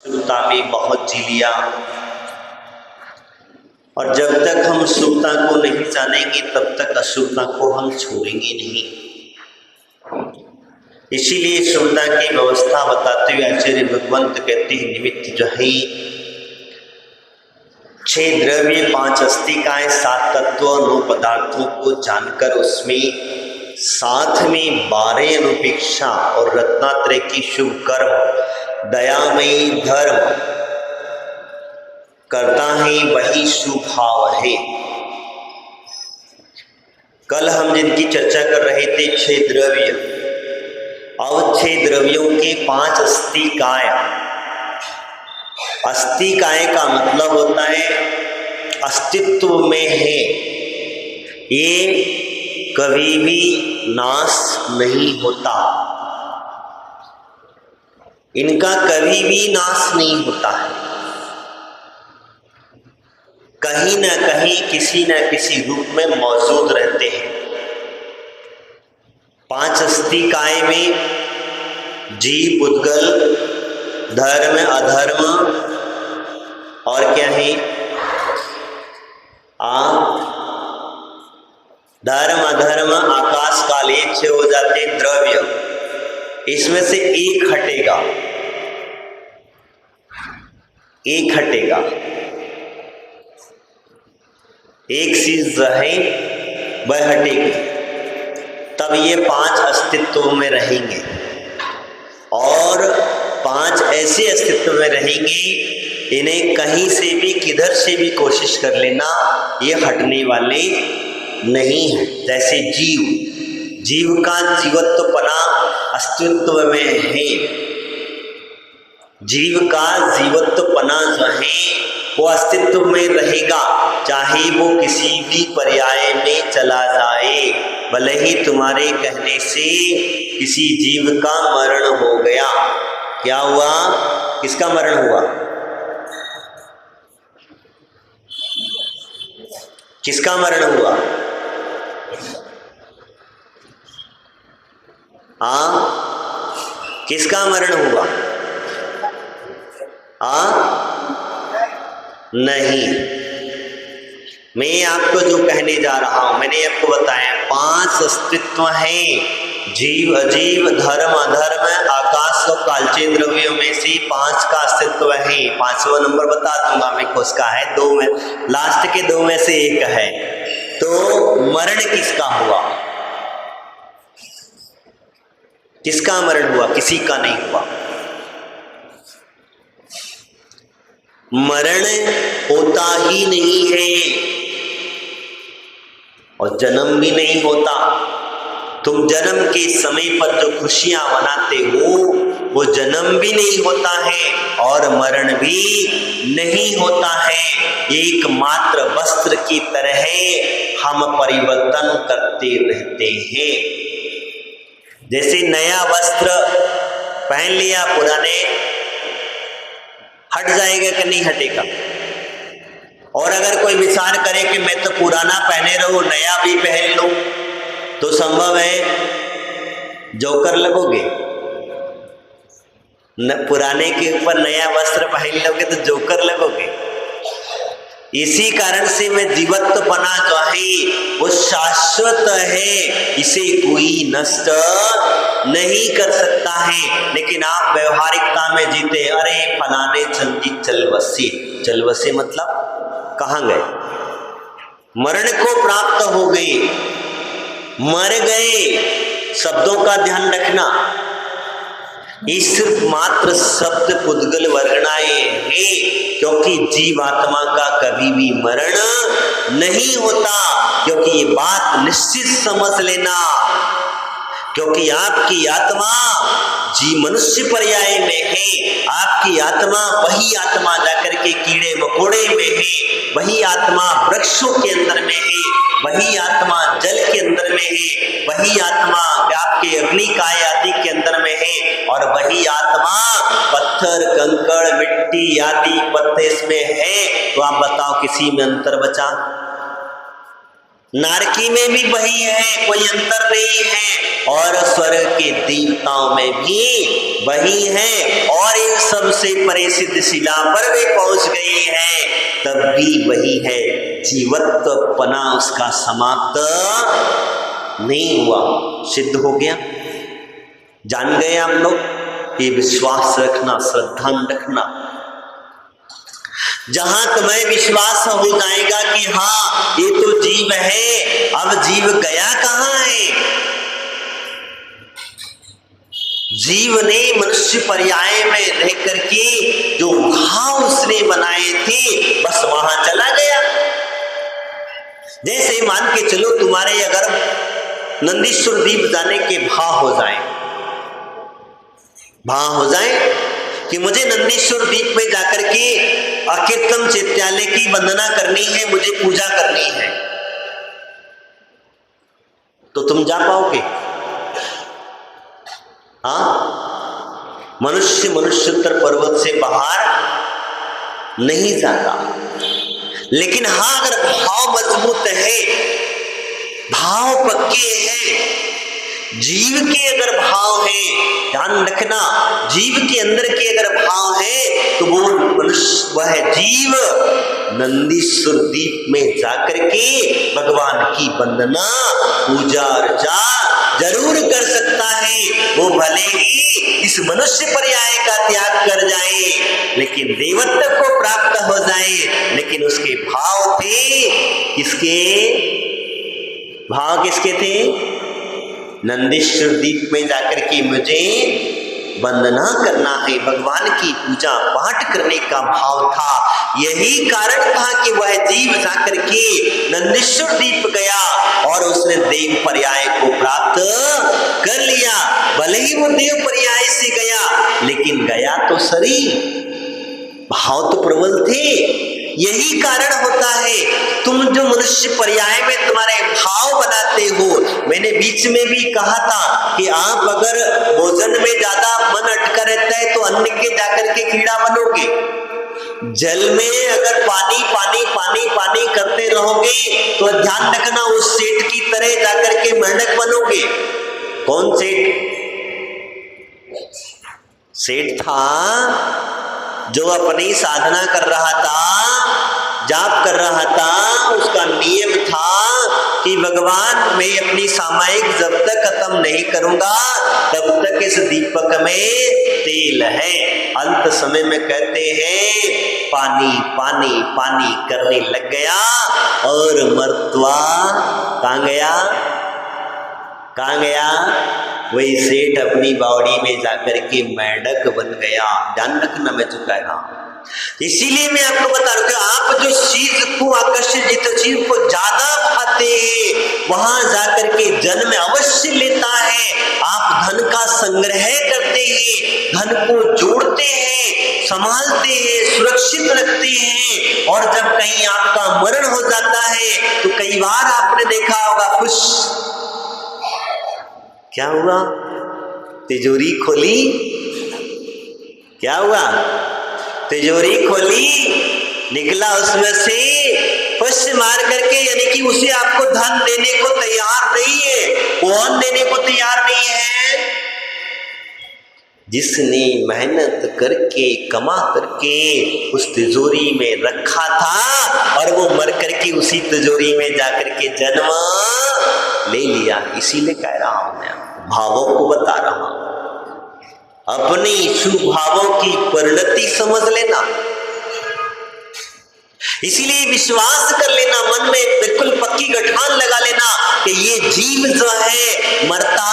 सुरता में बहुत जी लिया, और जब तक हम सुरता को नहीं जानेंगे तब तक अशुरता को हम छोड़ेंगे नहीं। इसीलिए सुरता की व्यवस्था बताते हुए आचार्य भगवंत कहते हैं, निमित्त जो है 6 द्रव्य 5 अस्तिकाएं 7 तत्व 9 पदार्थों को जानकर उसमें साथ में 12 अनुपेक्षा और रत्नात्रय की शुभ कर्म दयामयी धर्म करता है वही सुभाव है। कल हम जिनकी चर्चा कर रहे थे 6 द्रव्य, अब 6 द्रव्यों के 5 अस्तिकाय। अस्तिकाय का मतलब होता है अस्तित्व में है, ये कभी भी नाश नहीं होता, इनका कभी भी नाश नहीं होता है, कहीं न कहीं किसी न किसी रूप में मौजूद रहते हैं। 5 अस्तिकाय में जीव, पुद्गल, धर्म, अधर्म और क्या है धर्म, अधर्म, आकाश काल, ये 6 हो जाते द्रव्य। इसमें से एक हटेगा, एक हटेगा, एक चीज है वह हटेगी, तब ये 5 अस्तित्व में रहेंगे। और 5 ऐसे अस्तित्व में रहेंगे, इन्हें कहीं से भी किधर से भी कोशिश कर लेना, ये हटने वाले नहीं है। जैसे जीव का जीवत्वपना अस्तित्व में है, जीव का जीवत्वपना जो है वो अस्तित्व में रहेगा, चाहे वो किसी भी पर्याय में चला जाए। भले ही तुम्हारे कहने से किसी जीव का मरण हो गया, क्या हुआ? किसका मरण हुआ? किसका मरण हुआ? किसका मरण हुआ? नहीं, मैं आपको जो कहने जा रहा हूं, मैंने आपको बताया 5 अस्तित्व हैं, जीव, अजीव, धर्म, अधर्म, आकाश और कालचे द्रव्यों में से 5 का अस्तित्व है। 5वां नंबर बता दूंगा मैं किसका है, 2 में, लास्ट के 2 में से एक है। तो मरण किसका हुआ? किसका मरण हुआ? किसी का नहीं हुआ। मरण होता ही नहीं है और जन्म भी नहीं होता। तुम जन्म के समय पर जो खुशियां मनाते हो वो जन्म भी नहीं होता है और मरण भी नहीं होता है। एकमात्र वस्त्र की तरह हम परिवर्तन करते रहते हैं। जैसे नया वस्त्र पहन लिया, पुराने हट जाएगा कि नहीं हटेगा? और अगर कोई विचार करे कि मैं तो पुराना पहने रहूं, नया भी पहन लूं, तो संभव है जोकर लगोगे। न पुराने के ऊपर नया वस्त्र पहन लोगे तो जोकर लगोगे। इसी कारण से मैं जीवत्वपना जो है वो शाश्वत है, इसे कोई नष्ट नहीं कर सकता है। लेकिन आप व्यवहारिकता में जीते, अरे फलाने चंदी चल बसे। चल बसे मतलब कहाँ गए? मरण को प्राप्त हो गए, मर गए। शब्दों का ध्यान रखना, ये सिर्फ मात्र शब्द पुद्गल वर्गणाएं हैं, क्योंकि जीवात्मा का कभी भी मरण नहीं होता। क्योंकि ये बात निश्चित समझ लेना, क्योंकि आपकी आत्मा जी मनुष्य पर्याय में है। आपकी आत्मा वही आत्मा जाकर के कीड़े मकोड़े में है, वही आत्मा वृक्षों के अंदर में है, वही आत्मा जल के अंदर में है, वही आत्मा आपके अग्निकाय आदि के अंदर में है, और वही आत्मा पत्थर, कंकड़, मिट्टी आदि पत्थर में है। तो आप बताओ किसी में अंतर बचा? नारकी में भी वही है, कोई अंतर नहीं है। और स्वर्ग के देवताओं में भी वही है, और इन सब से परे सिद्ध शिला पर भी पहुंच गई है, तब भी वही है। जीवत्व पना उसका समाप्त नहीं हुआ, सिद्ध हो गया। जान गए आप लोग, ये विश्वास रखना, श्रद्धा रखना। जहां तुम्हें विश्वास हो जाएगा कि हाँ ये तो जीव है, अब जीव गया कहाँ है, जीव ने मनुष्य पर्याय में रह करके जो भाव उसने बनाए थे बस वहां चला गया। जैसे मान के चलो तुम्हारे अगर नंदीश्वर द्वीप जाने के भाव हो जाए कि मुझे नंदीश्वर द्वीप में जाकर के अकीर्तन चैत्यालय की वंदना करनी है, मुझे पूजा करनी है, तो तुम जा पाओगे? हाँ, मनुष्योत्तर पर्वत से बाहर नहीं जाता। लेकिन हाँ, अगर भाव मजबूत है, भाव पक्के हैं, जीव के अगर भाव है, ध्यान रखना, जीव के अंदर के अगर भाव है तो वो मनुष्य, वह जीव नंदीश्वर द्वीप में जाकर के भगवान की वंदना पूजा अर्चा जरूर कर सकता है। वो भले ही इस मनुष्य पर्याय का त्याग कर जाए, लेकिन देवत्व को प्राप्त हो जाए, लेकिन उसके भाव थे किसके? भाव किसके थे? नंदीश्वर द्वीप में जाकर के मुझे वंदना करना है, भगवान की पूजा पाठ करने का भाव था। यही कारण था कि वह जीव जाकर के नंदीश्वर द्वीप गया और उसने देव पर्याय को प्राप्त कर लिया। भले ही वो देव पर्याय से गया, लेकिन गया तो शरीर, भाव तो प्रबल थे। यही कारण होता है, तुम जो मनुष्य पर्याय में तुम्हारे भाव बनाते हो, मैंने बीच में भी कहा था कि आप अगर भोजन में ज्यादा मन अटका रहता है तो अन्न के जाकर के कीड़ा बनोगे। जल में अगर पानी पानी पानी पानी करते रहोगे तो ध्यान रखना उस सेठ की तरह जाकर के मेंढक बनोगे। कौन सेठ? सेठ था जो अपनी साधना कर रहा था, जाप कर रहा था, उसका नियम था कि भगवान मैं अपनी सामायिक जब तक खत्म नहीं करूंगा तब तक इस दीपक में तेल है। अंत समय में कहते हैं पानी पानी पानी करने लग गया और मर्त्वा कहाँ गया? कहाँ गया? वही सेठ अपनी बावड़ी में जाकर के मेंढक बन गया। ध्यान रखना मैं जो कह रहा हूं, इसीलिए मैं आपको बता रहा हूं कि आप जो चीज को आकर्षित, जिस चीज को ज्यादा भाते हैं वहां जाकर के जन्म अवश्य लेता है। आप धन का संग्रह करते हैं, धन को जोड़ते हैं, संभालते हैं, सुरक्षित रखते हैं, और जब कहीं आपका मरण हो जाता है तो कई बार आपने देखा होगा कुछ क्या हुआ? तिजोरी खोली, क्या हुआ? तिजोरी खोली, निकला उसमें से पुष्य मार करके, यानी कि उसे आपको धन देने को तैयार नहीं है। कौन देने को तैयार नहीं है? जिसने मेहनत करके कमा करके उस तिजोरी में रखा था और वो मर करके उसी तिजोरी में जाकर के जन्म ले लिया। इसीलिए कह रहा हूं मैं, भावों को बता रहा हूं, अपनी शुभ भावों की परिणति समझ लेना। इसीलिए विश्वास कर लेना, मन में बिल्कुल पक्की गठान लगा लेना कि ये जीव जो है मरता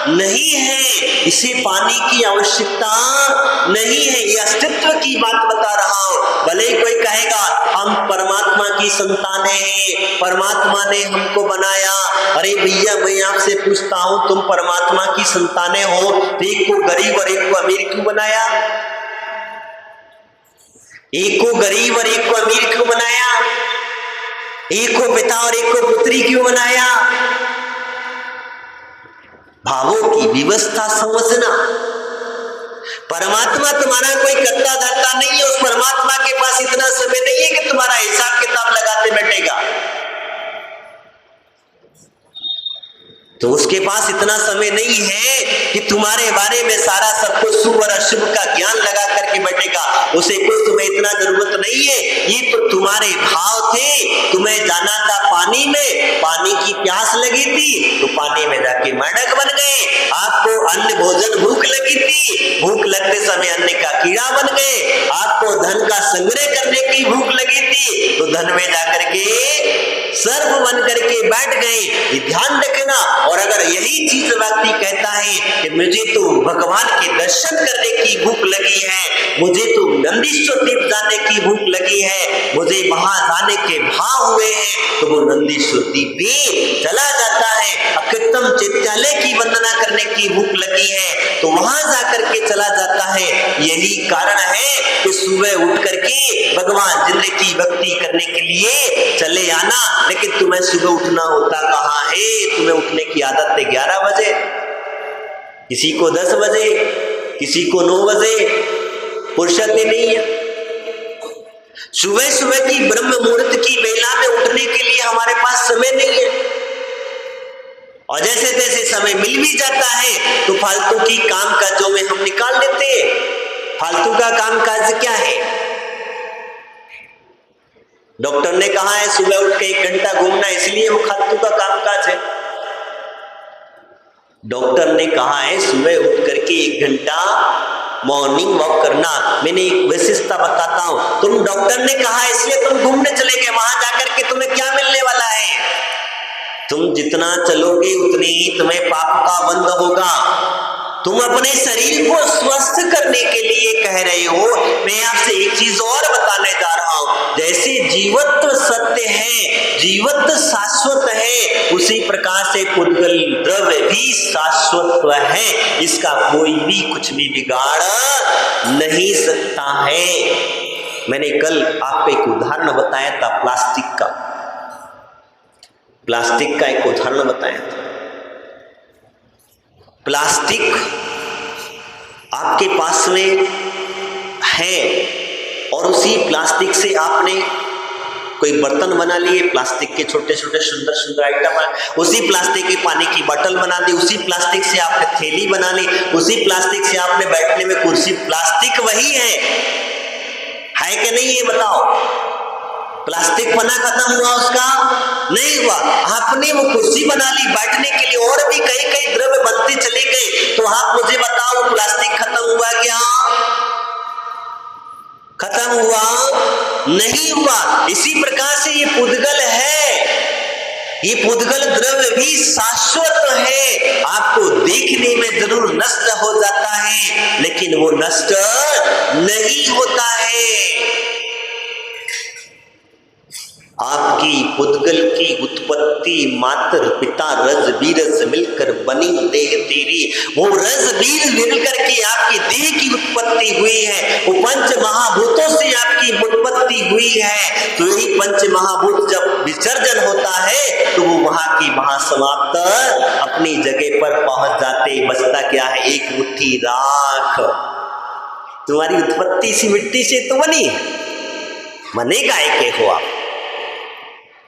नहीं है, इसे पानी की आवश्यकता नहीं है। ये अस्तित्व की बात बता रहा हूं। भले ही कोई कहेगा हम परमात्मा की संतान हैं, परमात्मा ने हमको बनाया। अरे भैया मैं आपसे पूछता हूं, तुम परमात्मा की संतानें हो तो एक को गरीब और एक को अमीर क्यों बनाया? एक को गरीब और एक को अमीर क्यों बनाया? एक को पिता और एक को पुत्री क्यों बनाया? भावों की व्यवस्था समझना। परमात्मा तुम्हारा कोई करता धरता नहीं है। उस परमात्मा के पास इतना समय नहीं है कि तुम्हारा हिसाब किताब लगाते बैठेगा। तो उसके पास इतना समय नहीं है कि तुम्हारे बारे में सारा सब कुछ शुभ और अशुभ का ज्ञान लगा करके बैठेगा। उसे कुछ तुम्हें इतना जरूरत नहीं है। ये तो तुम्हारे भाव थे। तुम्हें जाना था पानी में, पानी की प्यास लगी थी तो पानी में जाके मेंढक बन गए। आपको अन्न भोजन भूख लगी थी, भूख लगते समय अन्न का कीड़ा बन गए। आपको धन का संग्रह करने की भूख लगी थी तो धन में जाकर के सर्प बन करके बैठ गए। ये ध्यान रखना। और अगर यही चीज व्यक्ति कहता है कि मुझे तो भगवान के दर्शन करने की भूख लगी है, मुझे तो नंदीश्वर द्वीप जाने की भूख लगी है, मुझे वहां जाने के भाव हुए हैं, तो वो नंदीश्वर द्वीप भी चला जाता है। अकृतम चैत्यालय की वंदना करने की भूख लगी है तो वहां जाकर के चला जाता है। यही कारण है कि सुबह उठ करके भगवान जिंदगी की भक्ति करने के लिए चले आना। लेकिन तुम्हें सुबह उठना होता कहाँ है? तुम्हें उठने की आदत है 11 बजे, किसी को 10 बजे, किसी को 9 बजे। फुर्सत ही नहीं है। सुबह सुबह की ब्रह्म मुहूर्त की बेला में उठने के लिए हमारे पास समय नहीं है। और जैसे तैसे समय मिल भी जाता है तो फालतू की काम काजों में हम निकाल लेते हैं। फालतू का काम काज क्या है? डॉक्टर ने कहा है सुबह उठ के 1 घंटा घूमना, इसलिए वो फालतू का काम काज है। डॉक्टर ने कहा है सुबह उठ करके 1 घंटा मॉर्निंग वॉक करना। मैंने एक विशेषता बताता हूं। तुम डॉक्टर ने कहा इसलिए तुम घूमने चले गए, वहां जाकर के तुम्हें क्या मिलने वाला है? तुम जितना चलोगे उतनी ही तुम्हें पाप का बंध होगा। तुम अपने शरीर को स्वस्थ करने के लिए कह रहे हो। मैं आपसे एक चीज और बताने जा रहा हूं। जैसे जीवत्व सत्य है, जीवत्व शाश्वत है, उसी प्रकार से पुद्गल द्रव्य भी शाश्वत है। इसका कोई भी कुछ भी बिगाड़ नहीं सकता है। मैंने कल आपको एक उदाहरण बताया था प्लास्टिक का। प्लास्टिक का एक उदाहरण बताया था। प्लास्टिक आपके पास में है और उसी प्लास्टिक से आपने कोई बर्तन बना लिए, प्लास्टिक के छोटे छोटे सुंदर सुंदर आइटम, उसी प्लास्टिक की पानी की बोतल बना दी, उसी प्लास्टिक से आपने थैली बना ली, उसी प्लास्टिक से आपने बैठने में कुर्सी। प्लास्टिक वही है कि नहीं? ये बताओ। प्लास्टिक पना खत्म हुआ उसका? नहीं हुआ। आपने वो कुर्सी बना ली बैठने के लिए, और भी कई कई द्रव्य बनते चले गए। तो आप मुझे बताओ प्लास्टिक खत्म हुआ क्या? खत्म हुआ? नहीं हुआ। इसी प्रकार से ये पुद्गल है, ये पुद्गल द्रव्य भी शाश्वत है। आपको देखने में जरूर नष्ट हो जाता है लेकिन वो नष्ट नहीं होता है। आपकी पुद्गल की उत्पत्ति मात्र पिता रज बीरज मिलकर बनी देह तेरी। वो रज बीर मिलकर के आपकी देह की उत्पत्ति हुई है। वो पंच महाभूतों से आपकी उत्पत्ति हुई है। तो यही पंच महाभूत जब विसर्जन होता है तो वो वहां की वहां समाप्त अपनी जगह पर पहुंच जाते। बचता क्या है? एक मुट्ठी राख। तुम्हारी उत्पत्ति इसी मिट्टी से तो बनी है, बने गाय के हो आप।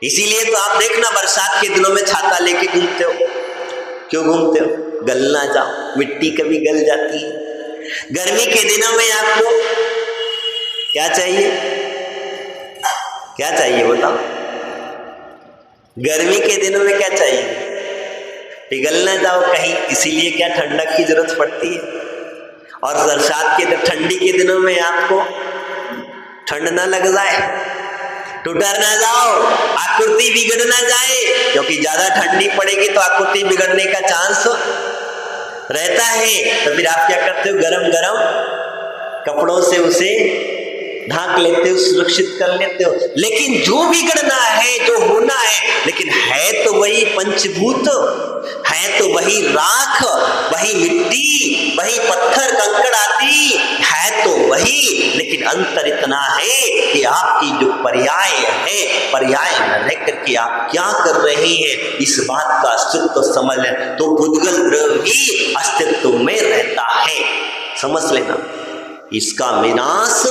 इसीलिए तो आप देखना बरसात के दिनों में छाता लेके घूमते हो। क्यों घूमते हो? गल ना जाओ, मिट्टी कभी गल जाती है। गर्मी के दिनों में आपको क्या चाहिए? क्या चाहिए बताओ? गर्मी के दिनों में क्या चाहिए? पिघल ना जाओ कहीं, इसीलिए क्या ठंडक की जरूरत पड़ती है। और बरसात के ठंडी के दिनों में आपको ठंड ना लग जाए, टूटर ना जाओ, आकृति बिगड़ ना जाए, क्योंकि ज्यादा ठंडी पड़ेगी तो आकृति बिगड़ने का चांस रहता है। तो फिर आप क्या करते हो? गरम गरम कपड़ों से उसे ढांक लेते हो, सुरक्षित कर लेते हो। लेकिन जो बिगड़ना है, जो होना है, लेकिन है तो वही पंचभूत, है तो वही राख, वही मिट्टी, वही पत्थर कंकड़ आदि है तो वही। लेकिन अंतर इतना है कि आपकी जो पर्याय है, पर्याय में रह करके आप क्या कर रहे हैं, इस बात का अस्तित्व समझ लें तो पुद्गल द्रव्य भी अस्तित्व में रहता है। समझ लेना, इसका विनाश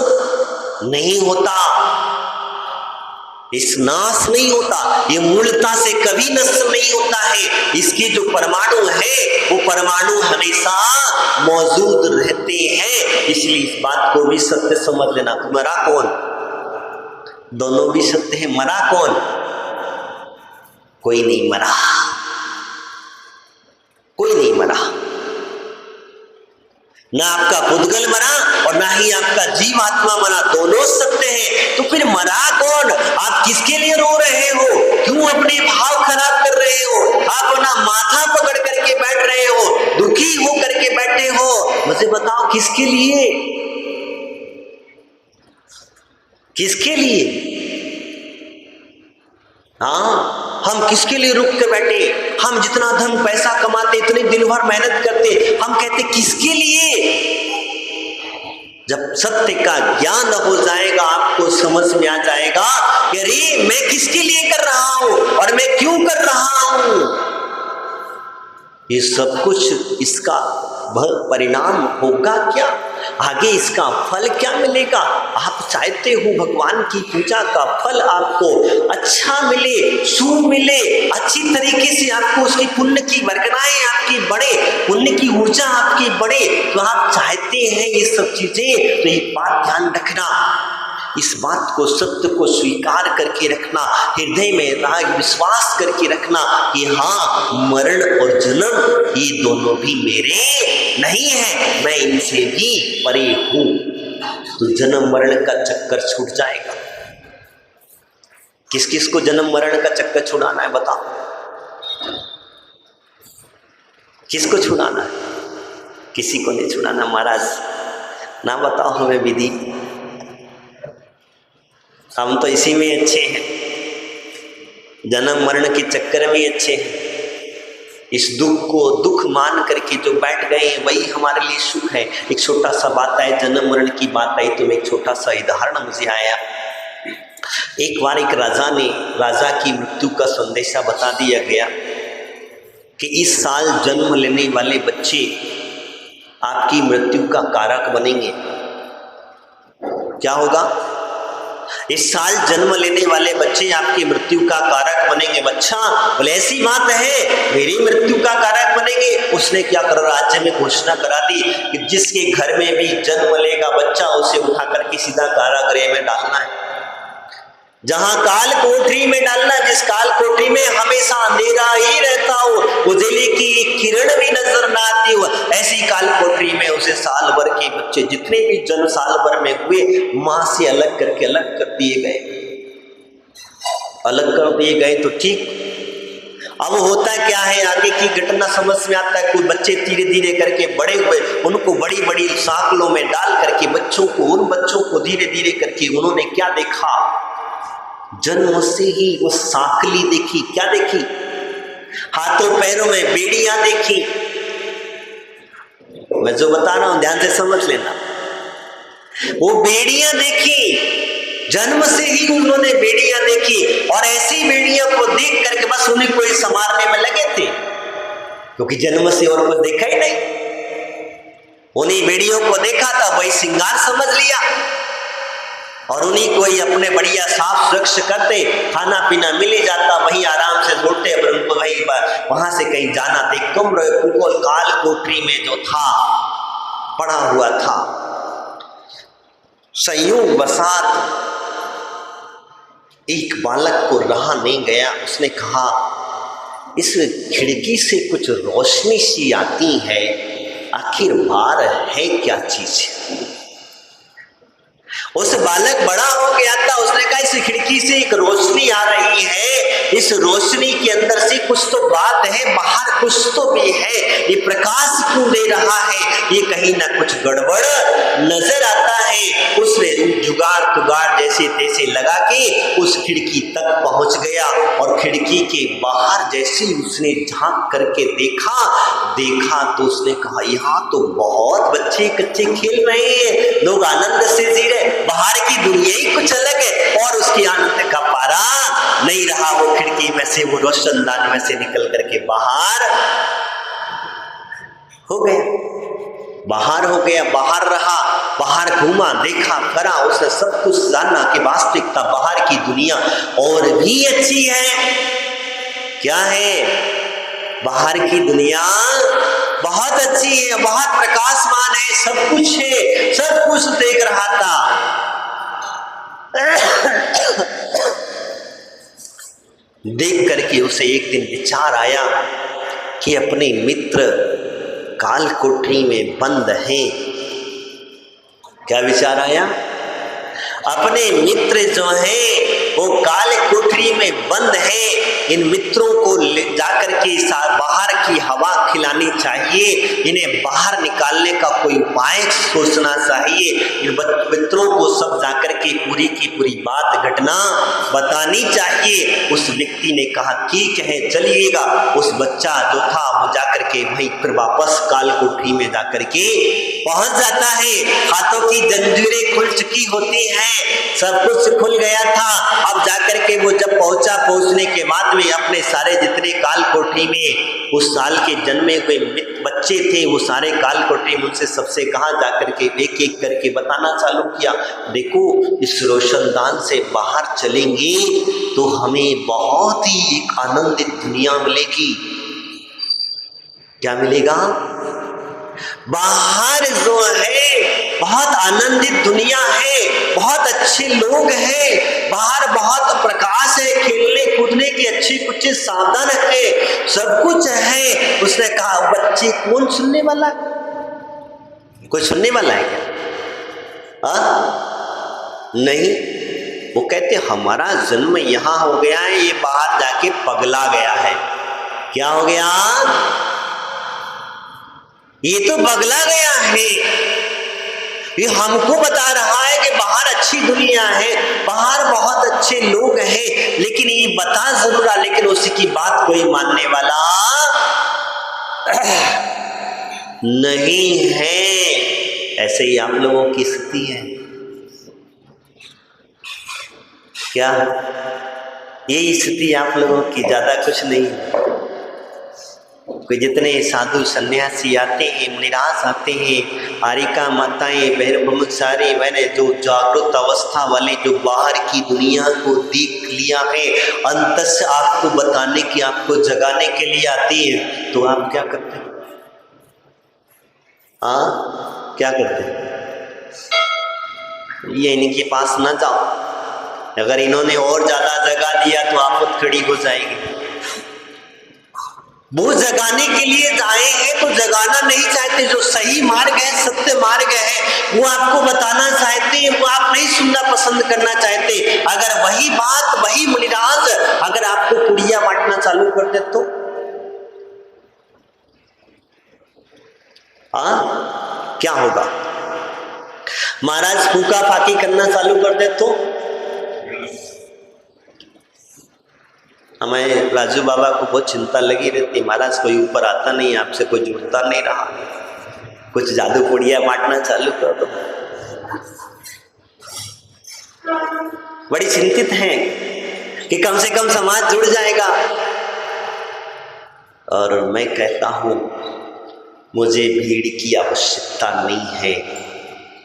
नहीं होता। इस नाश नहीं होता, ये मूलता से कभी नष्ट नहीं होता है। इसके जो परमाणु है वो परमाणु हमेशा मौजूद रहते हैं। इसलिए इस बात को भी सत्य समझ लेना। मरा कौन? दोनों भी सत्य है। मरा कौन? कोई नहीं मरा, कोई नहीं मरा। ना आपका पुद्गल मरा और ना ही आपका जीवात्मा मरा, दोनों सत्य है। तो फिर मरा कौन? आप किसके लिए रो रहे हो? क्यों अपने भाव खराब कर रहे हो? आप अपना माथा पकड़ करके बैठ रहे हो, दुखी हो करके बैठे हो। मुझे बताओ किसके लिए? किसके लिए? हाँ, हम किसके लिए रुक के बैठे? हम जितना धन पैसा कमाते, इतने दिन भर मेहनत करते, हम कहते किसके लिए? जब सत्य का ज्ञान हो जाएगा आपको समझ में आ जाएगा कि अरे मैं किसके लिए कर रहा हूं और मैं क्यों कर रहा हूं। ये सब कुछ इसका परिणाम होगा क्या? आगे इसका फल क्या मिलेगा? आप चाहते हो भगवान की पूजा का फल आपको अच्छा मिले, शुभ मिले, अच्छी तरीके से आपको उसकी पुण्य की वर्गनाएं आपकी बढ़े, पुण्य की ऊर्जा आपकी बढ़े, तो आप चाहते हैं ये सब चीजें। तो ये बात ध्यान रखना, इस बात को, सत्य को स्वीकार करके रखना, हृदय में राग विश्वास करके रखना कि हाँ, मरण और जन्म ये दोनों भी मेरे नहीं है, मैं इनसे भी परे हूं। तो जन्म मरण का चक्कर छूट जाएगा। किस किस को जन्म मरण का चक्कर छुड़ाना है बताओ? किसको छुड़ाना है? किसी को नहीं छुड़ाना महाराज, ना बताओ हमें विधि, हम तो इसी में अच्छे हैं, जन्म मरण के चक्कर में अच्छे हैं। इस दुख को दुख मान करके जो बैठ गए हैं वही हमारे लिए सुख है। एक छोटा सा बात है, जन्म मरण की बात आई तो एक छोटा सा उदाहरण मुझे आया। एक बार एक राजा की मृत्यु का संदेशा बता दिया गया कि इस साल जन्म लेने वाले बच्चे आपकी मृत्यु का कारक बनेंगे। क्या होगा? इस साल जन्म लेने वाले बच्चे आपकी मृत्यु का कारक बनेंगे। बच्चा बोले ऐसी बात है, मेरी मृत्यु का कारक बनेंगे। उसने क्या करा, राज्य में घोषणा करा दी कि जिसके घर में भी जन्म लेगा बच्चा उसे उठा करके सीधा कारागृह में डालना है, जहां काल कोठरी में डालना, जिस काल कोठरी में हमेशा अंधेरा ही रहता हो, उजाले की किरण भी नजर ना आती हो, ऐसी काल कोठरी में उसे साल भर के बच्चे जितने भी जन्म साल भर में हुए मां से अलग करके अलग कर दिए गए। अलग कर दिए गए तो ठीक। अब होता क्या है, आगे की घटना समझ में आता है। कोई बच्चे धीरे धीरे करके बड़े हुए, उनको बड़ी बड़ी साकलों में डाल करके उन बच्चों को धीरे धीरे करके उन्होंने क्या देखा, जन्म से ही वो साकली देखी। क्या देखी? हाथों पैरों में बेड़ियां देखी। मैं जो बता रहा हूं ध्यान से समझ लेना। वो बेड़ियां देखी, जन्म से ही उन्होंने बेड़ियां देखी, और ऐसी बेड़ियां को देख करके बस उन्हें कोई संवारने में लगे थे, क्योंकि जन्म से और कुछ देखा ही नहीं। उन्हीं बेड़ियों को देखा था, वही श्रृंगार समझ लिया, और उन्हीं को ही अपने बढ़िया साफ स्वच्छ करते, खाना पीना मिल ही जाता, वहीं आराम से सोते। पर उनको वहां से कहीं जाना था, कम्र उनको काल कोठरी में जो था पड़ा हुआ था। संयोग वसात एक बालक को रहा नहीं गया, उसने कहा इस खिड़की से कुछ रोशनी सी आती है, आखिर बाहर है क्या चीज। उस बालक बड़ा हो गया था, उसने कहा इस खिड़की से एक रोशनी आ रही है, इस रोशनी के अंदर से कुछ तो बात है, बाहर कुछ तो भी है, ये प्रकाश क्यों दे रहा है, ये कहीं ना कुछ गड़बड़ नजर आता है। उसने जुगाड़ तुगाड़ जैसे तैसे लगा के उस खिड़की तक पहुंच गया, और खिड़की के बाहर जैसे उसने झांक करके देखा तो उसने कहा यहाँ तो बहुत बच्चे कच्चे खेल रहे हैं, लोग आनंद से जी रहे, बाहर की दुनिया ही कुछ अलग है। और उसकी आनंद का पारा नहीं रहा, वो खिड़की में से, वो रोशनदान में से निकल करके बाहर हो गया। बाहर हो गया, बाहर रहा, बाहर घूमा, देखा, करा, उसने सब कुछ जाना कि वास्तविकता बाहर की दुनिया और भी अच्छी है। क्या है? बाहर की दुनिया बहुत अच्छी है, बहुत प्रकाशमान है, सब कुछ है, सब कुछ देख रहा था। देख करके उसे एक दिन विचार आया कि अपने मित्र काल कोठरी में बंद हैं। क्या विचार आया? अपने मित्र जो हैं वो काल कोठरी में बंद हैं, इन मित्रों को ले जाकर के बाहर की हवा खिलानी चाहिए, इन्हें बाहर निकालने का कोई उपाय सोचना चाहिए, इन मित्रों को सब जाकर के पूरी की पूरी बात घटना बतानी चाहिए। उस व्यक्ति ने कहा ठीक है चलिएगा। उस बच्चा जो था वो जाकर के वहीं फिर वापस काल कोठरी में जाकर के पहुंच जाता है। हाथों की जंजीरें खुल चुकी होती हैं, सब कुछ खुल गया था। अब जाकर के वो जब पहुंचा, पहुंचने के बाद में अपने सारे जितने काल कोठरी में उस साल के जन्मे हुए बच्चे थे वो सारे काल कोठरी में उनसे सबसे कहा जाकर के एक एक करके बताना चालू किया, देखो इस रोशनदान से बाहर चलेंगे तो हमें बहुत ही एक आनंदित दुनिया मिलेगी। क्या मिलेगा? बाहर जो है बहुत आनंदित दुनिया है, बहुत अच्छे लोग हैं, बाहर बहुत प्रकाश है, खेलने कूदने की अच्छी कुछ साधन है, सब कुछ है। उसने कहा बच्चे कौन सुनने वाला है? कोई सुनने वाला है क्या? नहीं। वो कहते हमारा जन्म यहाँ हो गया है, ये बाहर जाके पगला गया है। क्या हो गया? ये तो पगला गया है। ये हमको बता रहा है कि बाहर अच्छी दुनिया है, बाहर बहुत अच्छे लोग हैं, लेकिन ये बता जरूर रहा, लेकिन उसकी बात कोई मानने वाला नहीं है। ऐसे ही आप लोगों की स्थिति है क्या? यही स्थिति आप लोगों की, ज्यादा कुछ नहीं है। कोई जितने साधु सन्यासी आते हैं, मुनिराज आते हैं, आरिका माताएं, बहन ब्रह्मचारी बहने जो जागृत अवस्था वाले जो बाहर की दुनिया को देख लिया है, अंत से आपको बताने की, आपको जगाने के लिए आती है, तो आप क्या करते हैं? क्या करते हैं? ये इनके पास ना जाओ, अगर इन्होंने और ज्यादा जगा दिया तो आफत खड़ी हो जाएगी। वो जगाने के लिए आएंगे तो जगाना नहीं चाहते, जो सही मार्ग है, सत्य मार्ग है, वो आपको बताना चाहते हैं, वो आप नहीं सुनना पसंद करना चाहते। अगर वही बात, वही मुनिराज अगर आपको पुड़िया बांटना चालू कर दे तो क्या होगा? महाराज फूका फाकी करना चालू कर दे तो हमें राजू बाबा को बहुत चिंता लगी रहती, महाराज कोई ऊपर आता नहीं, आपसे कोई जुड़ता नहीं रहा, कुछ जादू पुड़िया बांटना चालू कर दो। बड़ी चिंतित हैं कि कम से कम समाज जुड़ जाएगा। और मैं कहता हूं मुझे भीड़ की आवश्यकता नहीं है,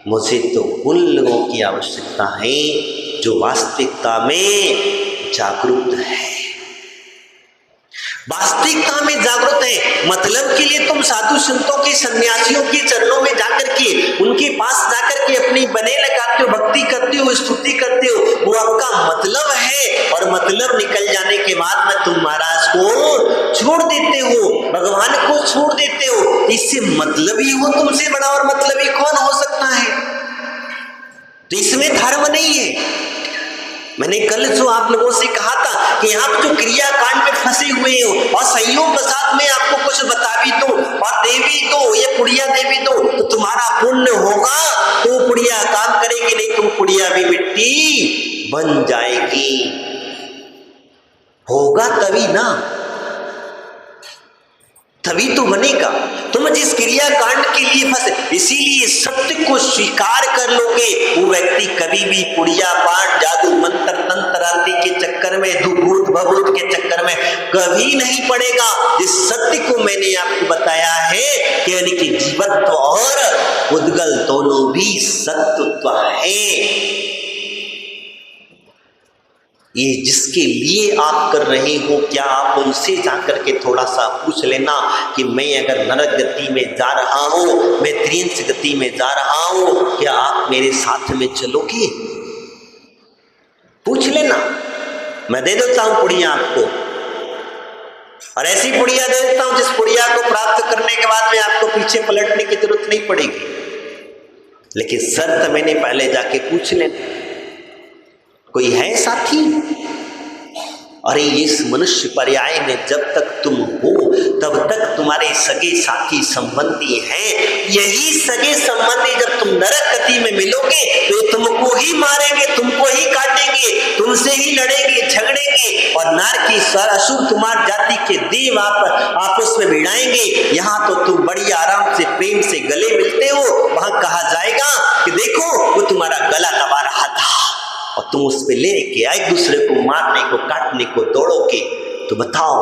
मुझे तो उन लोगों की आवश्यकता है जो वास्तविकता में जागरूक है, वास्तविकता में जागरूक है। मतलब के लिए तुम साधु संतों के, सन्यासियों के चरणों में जाकर के, उनके पास जाकर के अपनी बने लगाते हो, भक्ति करते हो, स्तुति करते हो, वो आपका मतलब है। और मतलब निकल जाने के बाद में तुम महाराज को छोड़ देते हो, भगवान को छोड़ देते हो। इससे मतलब ही वो तुमसे बड़ा और मतलब ही कौन हो सकता है? तो इसमें धर्म नहीं है। मैंने कल जो आप लोगों से कहा था कि आप जो क्रिया कांड में फंसे हुए हो और संयोग के साथ में आपको कुछ बता भी दो और दे भी दो, ये पुड़िया दे भी दो, तो तुम्हारा पुण्य होगा तो पुड़िया काम करेगी, नहीं तुम पुड़िया भी मिट्टी बन जाएगी। होगा तभी ना, तभी तो बने। बनेगा। तुम जिस क्रिया कांड के लिए फंसे, इसीलिए सत्य को स्वीकार कर लोगे, वो व्यक्ति कभी भी पुड़िया पाठ जादू मंत्र तंत्र आदि के चक्कर में, भूत भभूत के चक्कर में कभी नहीं पड़ेगा। जिस सत्य को मैंने आपको बताया है कि यानी कि जीवत्व और उद्गल दोनों भी सत्व है। ये जिसके लिए आप कर रहे हो, क्या आप उनसे जाकर के थोड़ा सा पूछ लेना कि मैं अगर नरक गति में जा रहा हूं, मैं त्रियंश गति में जा रहा हूं, क्या आप मेरे साथ में चलोगे? पूछ लेना। मैं दे देता हूं पुड़िया आपको, और ऐसी पुड़िया दे देता हूं जिस पुड़िया को प्राप्त करने के बाद में आपको पीछे पलटने की जरूरत नहीं पड़ेगी। लेकिन शर्त मैंने पहले जाके पूछ लेना, कोई है साथी? अरे इस मनुष्य पर्याय में जब तक तुम हो तब तक तुम्हारे सगे साथी संबंधी हैं। यही सगे संबंधी जब तुम नरक गति में मिलोगे तो तुमको ही मारेंगे, तुमको ही काटेंगे, तुमसे ही लड़ेंगे झगड़ेंगे, और नर की असुर तुम्हारी जाति के देव आपस में भिड़ाएंगे। यहाँ तो तुम बड़ी आराम से प्रेम से गले मिलते हो, वहां कहा जाएगा कि देखो वो तुम्हारा गला दबा रहा था और तुम उस पे लेके एक दूसरे को मारने को काटने को दौड़ोगे। तो बताओ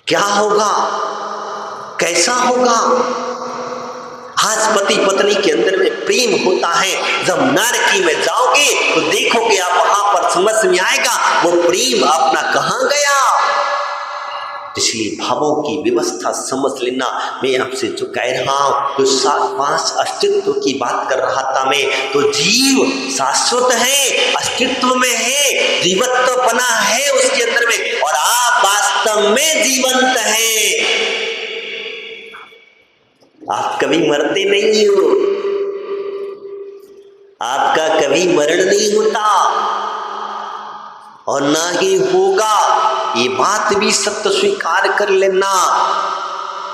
क्या होगा, कैसा होगा? आज पति पत्नी के अंदर में प्रेम होता है, जब नरकी में जाओगे तो देखोगे आप, वहां पर समझ में आएगा वो प्रेम अपना कहां गया। इसलिए भावों की व्यवस्था समझ लेना। मैं आपसे जो कह रहा हूं, जो 7-5 अस्तित्व की बात कर रहा था मैं, तो जीव शाश्वत है, अस्तित्व में है, जीवत्व बना है उसके अंदर में, और आप वास्तव में जीवंत हैं। आप कभी मरते नहीं हो, आपका कभी मरण नहीं होता और ना ही होगा। ये बात भी सत्य स्वीकार कर लेना।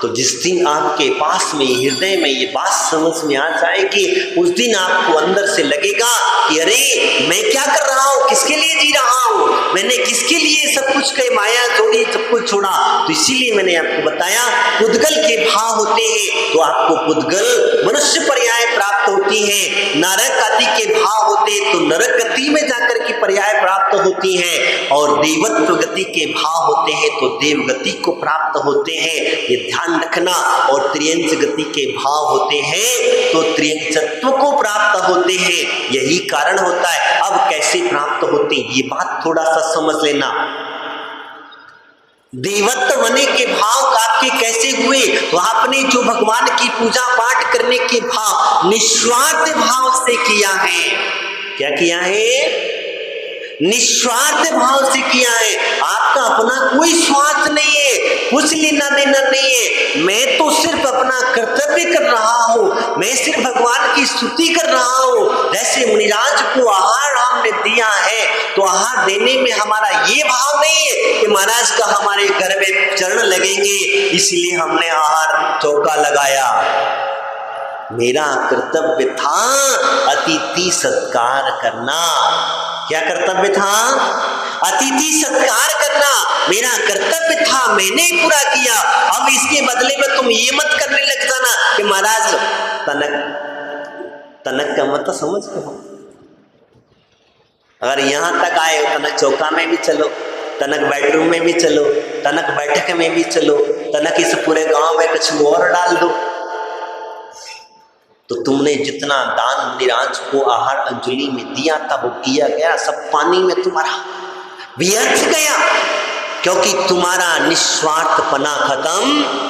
तो जिस दिन आपके पास में हृदय में ये बात समझ में आ जाएगी, उस दिन आपको अंदर से लगेगा कि अरे मैं क्या कर रहा हूं, किसके लिए जी रहा हूं, मैंने किसके लिए सब कुछ के माया जोड़ी, सब कुछ छोड़ा। तो इसीलिए मैंने आपको बताया पुद्गल के भाव होते हैं, तो आपको पुद्गल मनुष्य पर्याय प्राप्त होती है। नरक आदि के भाव होते हैं तो नरक गति में जाकर के पर्याय प्राप्त होती है, और देवत्व गति के भाव होते हैं तो देव गति को प्राप्त होते हैं। ये ध्यान रखना। और त्रियंश गति के भाव होते हैं तो त्रियंशत्व को प्राप्त होते हैं। यही कारण होता है। अब कैसे प्राप्त होते हैं ये बात थोड़ा सा समझ लेना। देवत्व बने के भाव आपके कैसे हुए? तो आपने जो भगवान की पूजा पाठ करने के भाव निस्वार्थ भाव से किया है। क्या किया है? निस्वार्थ भाव से किया है। आपका अपना कोई स्वार्थ नहीं है, कुछ लेना देना नहीं है। मैं तो सिर्फ अपना कर्तव्य कर रहा हूं, मैं सिर्फ भगवान की स्तुति कर रहा हूं। जैसे मुनिराज को आहार हमने दिया है तो आहार देने में हमारा ये भाव नहीं है कि महाराज का हमारे घर में चरण लगेंगे इसलिए हमने आहार चौका लगाया। मेरा कर्तव्य था अतिथि सत्कार करना। क्या कर्तव्य था? अतिथि सत्कार करना मेरा कर्तव्य था, मैंने पूरा किया। अब इसके बदले में तुम ये मत करने लग जाना कि महाराज तनक का मत समझ हो। अगर यहां तक आए हो तनक चौका में भी चलो, तनक बेडरूम में भी चलो, तनक बैठक में भी चलो, तनक इस पूरे गांव में कुछ और डाल दो। तो तुमने जितना दान मुनिराज को आहार अंजलि में दिया था वो किया गया, सब पानी में तुम्हारा व्यर्थ गया, क्योंकि तुम्हारा निस्वार्थपना खत्म।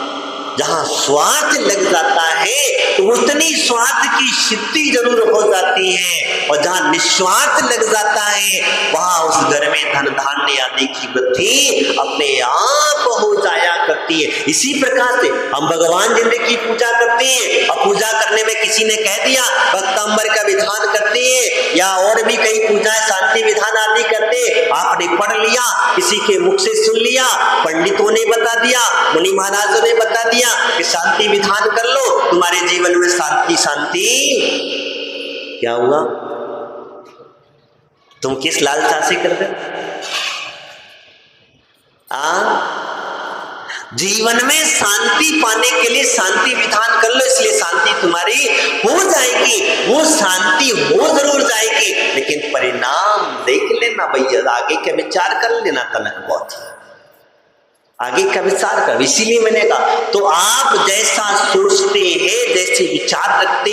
जहां स्वार्थ लग जाता है तो उतनी स्वार्थ की सिद्धि जरूर हो जाती है, और जहां निस्वार्थ लग जाता है वहां उस घर में धन धान्य आदि की वृद्धि अपने आप हो जाया करती है। इसी प्रकार से हम भगवान जिंदगी की पूजा करते हैं, और पूजा करने में किसी ने कह दिया भक्तांबर का विधान करते हैं या और भी कई पूजाएं शांति विधान आदि करते, आपने पढ़ लिया, किसी के मुख से सुन लिया, पंडितों ने बता दिया, मुनि महाराजों ने बता दिया कि शांति विधान कर लो, तुम्हारे जीवन में शांति शांति। क्या हुआ? तुम किस लालसा से कर रहे? जीवन में शांति पाने के लिए शांति विधान कर लो, इसलिए शांति तुम्हारी हो जाएगी। वो शांति हो जरूर जाएगी, लेकिन परिणाम देख लेना भैया, आगे का विचार कर लेना। तनक बहुत आगे का विचार कर, इसीलिए मैंने कहा तो आप जैसा सोचते हैं, जैसे विचार रखते